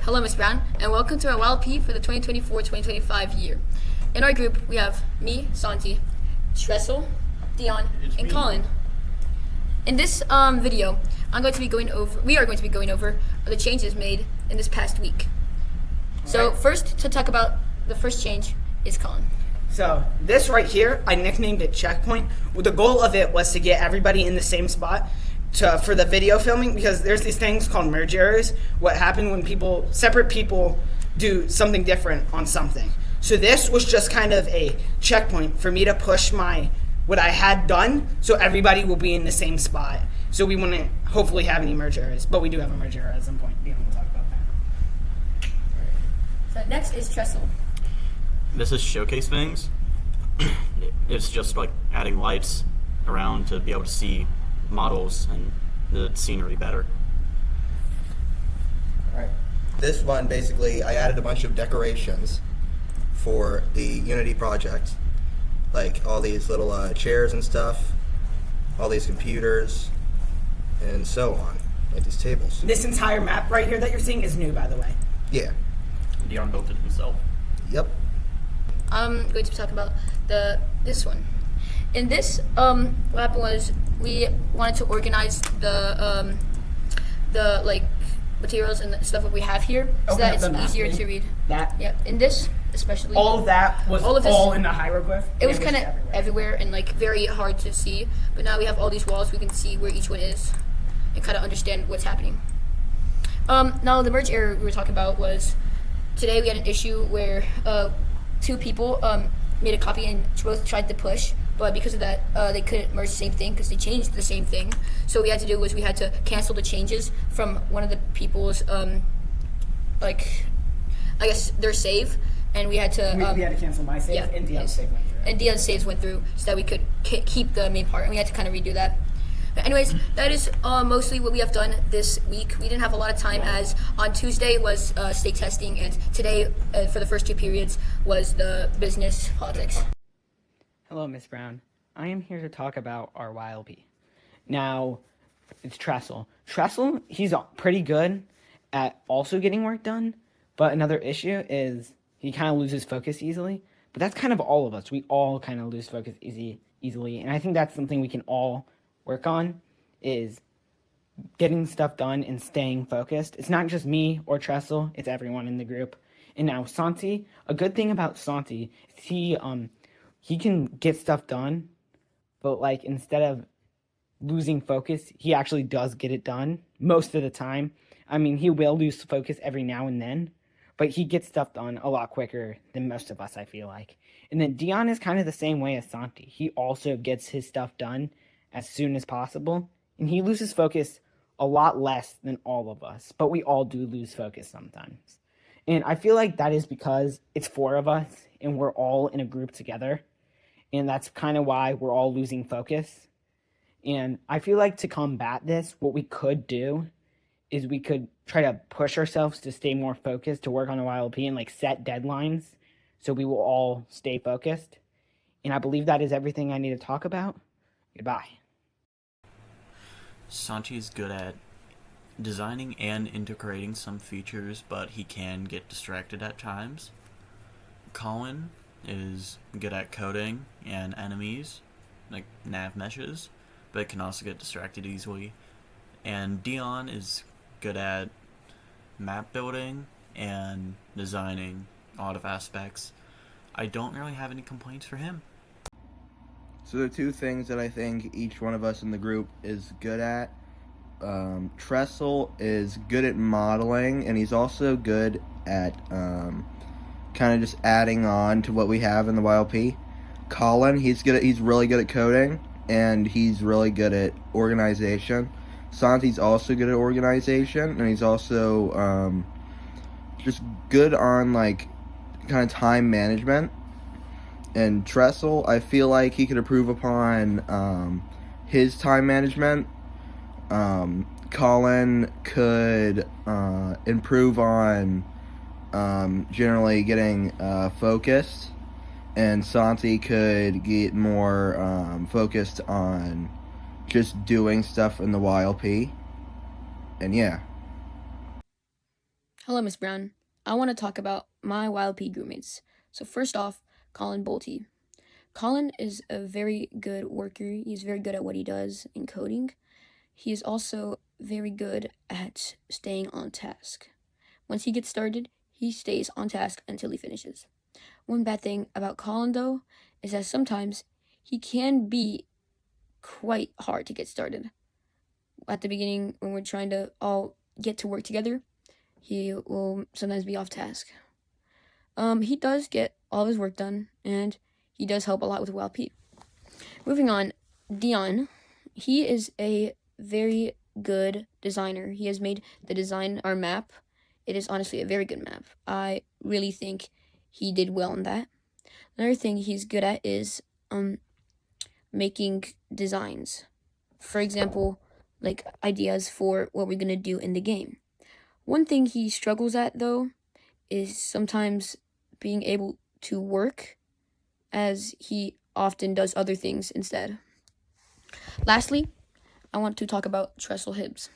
Hello, Ms. Brown, and welcome to our YLP for the 2024-2025 year. In our group, we have me, Santi, Stressel, Dion, and Colin. In this video, we are going to be going over the changes made in this past week. So first, to talk about the first change is Colin. So this right here, I nicknamed it Checkpoint. Well, the goal of it was to get everybody in the same spot for the video filming, because there's these things called merge errors. What happened when separate people do something different on something. So this was just kind of a checkpoint for me to push what I had done, so everybody will be in the same spot. So we wouldn't hopefully have any merge errors, but we do have a merge error at some point. We'll talk about that. So next is Tressel. This is showcase things. It's just like adding lights around to be able to see models and the scenery better. Alright. This one, basically, I added a bunch of decorations for the Unity project. Like all these little chairs and stuff, all these computers, and so on. Like these tables. This entire map right here that you're seeing is new, by the way. Yeah. Dion built it himself. Yep. I'm going to talk about this one. In this, what happened was we wanted to organize the like materials and the stuff that we have here, so that it's easier to read. Yep. In this, especially. All of that was all in the hieroglyph. It was kind of everywhere and like very hard to see. But now we have all these walls. We can see where each one is and kind of understand what's happening. Now the merge error we were talking about was today we had an issue where two people made a copy and both tried to push, but because of that they couldn't merge the same thing because they changed the same thing. So what we had to do was we had to cancel the changes from one of the people's like I guess their save, and we had to we had to cancel my save, and Dion's save went through. And Dion's saves went through so that we could keep the main part, and we had to kind of redo that. But anyways, that is mostly what we have done this week. We didn't have a lot of time, as on Tuesday was state testing, and today, for the first two periods, was the business politics. Hello, Miss Brown. I am here to talk about our YLP. Now, it's Tressel. Tressel, he's pretty good at also getting work done, but another issue is he kind of loses focus easily. But that's kind of all of us. We all kind of lose focus easily, and I think that's something we can all work on, is getting stuff done and staying focused. It's not just me or Tressel, it's everyone in the group. And now Santi, a good thing about Santi is he can get stuff done, but like instead of losing focus, he actually does get it done most of the time. I mean, he will lose focus every now and then, but he gets stuff done a lot quicker than most of us, I feel like. And then Dion is kind of the same way as Santi. He also gets his stuff done as soon as possible, and he loses focus a lot less than all of us, but we all do lose focus sometimes. And I feel like that is because it's four of us and we're all in a group together, and that's kind of why we're all losing focus. And I feel like to combat this, what we could do is we could try to push ourselves to stay more focused, to work on the YLP and like set deadlines so we will all stay focused. And I believe that is everything I need to talk about. Goodbye. Santi is good at designing and integrating some features, but he can get distracted at times. Colin is good at coding and enemies, like nav meshes, but can also get distracted easily. And Dion is good at map building and designing a lot of aspects. I don't really have any complaints for him. So there are two things that I think each one of us in the group is good at. Tressel is good at modeling, and he's also good at kind of just adding on to what we have in the YLP. Colin, he's really good at coding, and he's really good at organization. Santi's also good at organization, and he's also just good on like kind of time management. And Tressel, I feel like he could improve upon his time management. Colin could improve on generally getting focused, and Santi could get more focused on just doing stuff in the YLP. And yeah. Hello, Miss Brown. I want to talk about my YLP groupmates. So first off, Colin Bolte. Colin is a very good worker. He's very good at what he does in coding. He is also very good at staying on task. Once he gets started, he stays on task until he finishes. One bad thing about Colin, though, is that sometimes he can be quite hard to get started. At the beginning, when we're trying to all get to work together, he will sometimes be off task. He does get all of his work done, and he does help a lot with WLP. Moving on, Dion. He is a very good designer. He has made the design our map. It is honestly a very good map. I really think he did well in that. Another thing he's good at is making designs. For example, like ideas for what we're gonna do in the game. One thing he struggles at, though, is sometimes being able to work, as he often does other things instead. Lastly, I want to talk about Tressel Hibbs.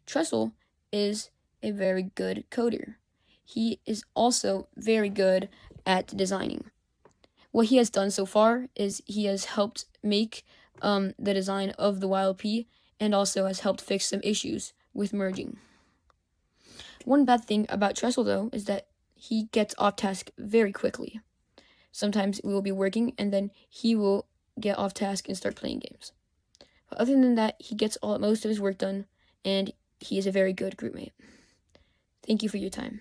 Tressel is a very good coder. He is also very good at designing. What he has done so far is he has helped make the design of the YLP and also has helped fix some issues with merging. One bad thing about Tressel, though, is that he gets off task very quickly. Sometimes we will be working and then he will get off task and start playing games. But other than that, he gets most of his work done, and he is a very good groupmate. Thank you for your time.